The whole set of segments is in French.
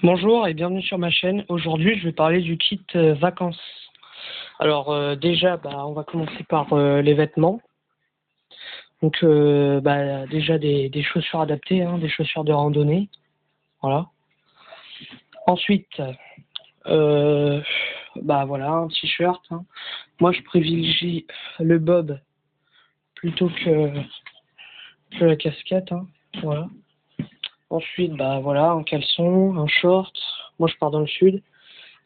Bonjour et bienvenue sur ma chaîne. Aujourd'hui, je vais parler du kit vacances. Alors déjà, on va commencer par les vêtements. Donc déjà des chaussures adaptées, des chaussures de randonnée. Voilà. Ensuite, voilà, un t-shirt. Moi, je privilégie le bob plutôt que la casquette. Voilà. Ensuite, voilà, un caleçon, un short. Moi, je pars dans le sud.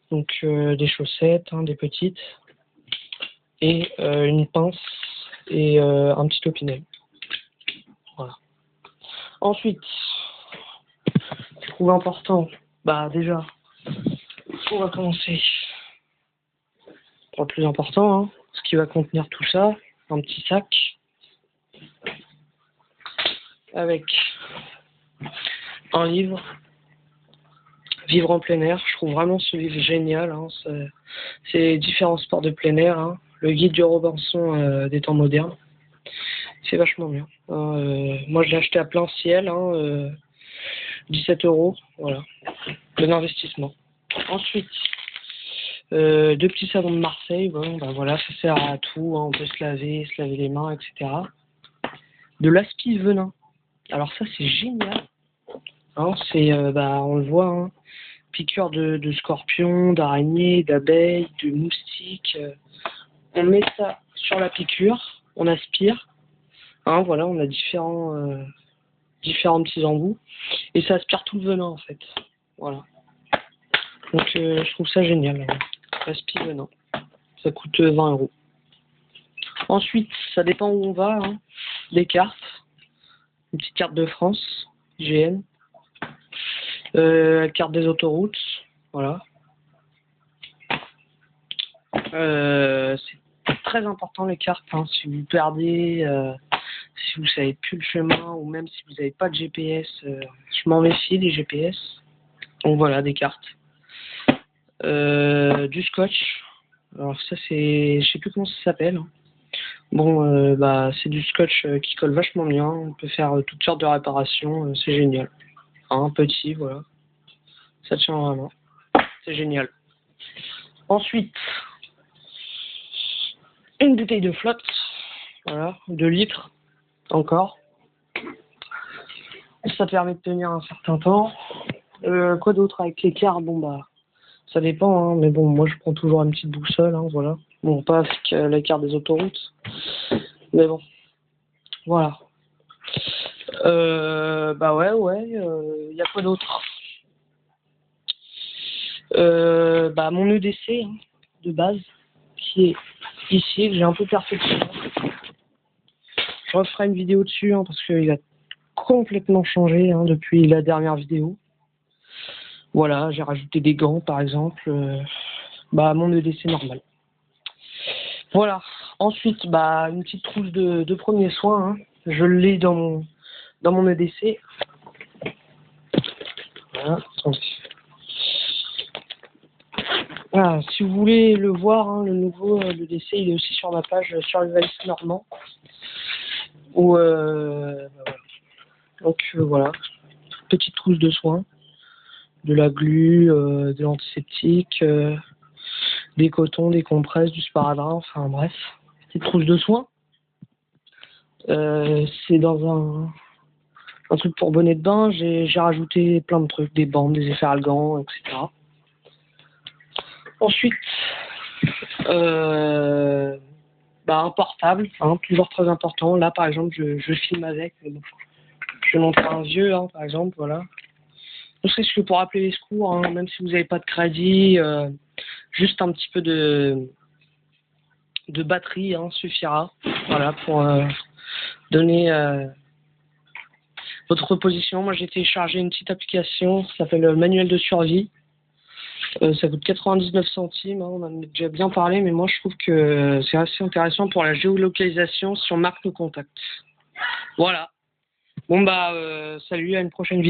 Donc des chaussettes, des petites, et une pince et un petit opinel. Voilà. Ensuite, je trouve important, déjà, on va commencer par le plus important, ce qui va contenir tout ça, un petit sac avec un livre. Vivre en plein air, je trouve vraiment ce livre génial. C'est différents sports de plein air. Le guide du Robinson des temps modernes. C'est vachement bien. Moi, je l'ai acheté à plein ciel. 17 €. Voilà. Bon investissement. Ensuite, deux petits savons de Marseille. Voilà, ça sert à tout. On peut se laver les mains, etc. De l'aspi venin. Alors ça, c'est génial. On le voit. Piqûres de scorpions, d'araignées, d'abeilles, de moustiques. On met ça sur la piqûre, on aspire. Voilà, on a différents petits embouts. Et ça aspire tout le venin en fait. Voilà. Donc je trouve ça génial. Aspi venin. Ça coûte 20 €. Ensuite, ça dépend où on va. Des cartes. Une petite carte de France, IGN. Carte des autoroutes, voilà. C'est très important les cartes, si vous perdez, si vous savez plus le chemin, ou même si vous n'avez pas de GPS, je m'en méfie des GPS. Donc voilà, des cartes. Du scotch. Alors ça c'est, je sais plus comment ça s'appelle. C'est du scotch qui colle vachement bien. On peut faire toutes sortes de réparations, c'est génial. Petit, voilà. Ça tient vraiment. C'est génial. Ensuite, une bouteille de flotte. Voilà, 2 litres. Encore. Ça permet de tenir un certain temps. Quoi d'autre avec les cartes? Ça dépend, mais moi je prends toujours une petite boussole, voilà. Bon, pas avec la carte des autoroutes. Mais bon. Voilà. Il y a quoi d'autre? Mon EDC de base, qui est ici, que j'ai un peu perfectionné. Je referai une vidéo dessus parce qu'il a complètement changé depuis la dernière vidéo. Voilà, j'ai rajouté des gants par exemple. Mon EDC normal. Voilà. Ensuite, une petite trousse de premiers soins. Je l'ai dans mon EDC. Voilà. Voilà, si vous voulez le voir, le nouveau EDC, il est aussi sur ma page Survivalist Normand. Voilà. Petite trousse de soins. De la glu, de l'antiseptique, des cotons, des compresses, du sparadrap, enfin bref. Petite trousse de soins. C'est dans un truc pour bonnet de bain. J'ai rajouté plein de trucs, des bandes, des efferalgans, etc. Ensuite, un portable, toujours très important. Là, par exemple, je filme avec. Je vais montrer un vieux, par exemple, voilà. Ne serait-ce que pour appeler les secours, même si vous n'avez pas de crédit, juste un petit peu de batterie suffira, voilà, pour donner votre position. Moi, j'ai téléchargé une petite application, ça s'appelle Manuel de survie. Ça coûte 99 centimes, on en a déjà bien parlé, mais moi je trouve que c'est assez intéressant pour la géolocalisation si on marque nos contacts. Voilà. Salut, à une prochaine vidéo.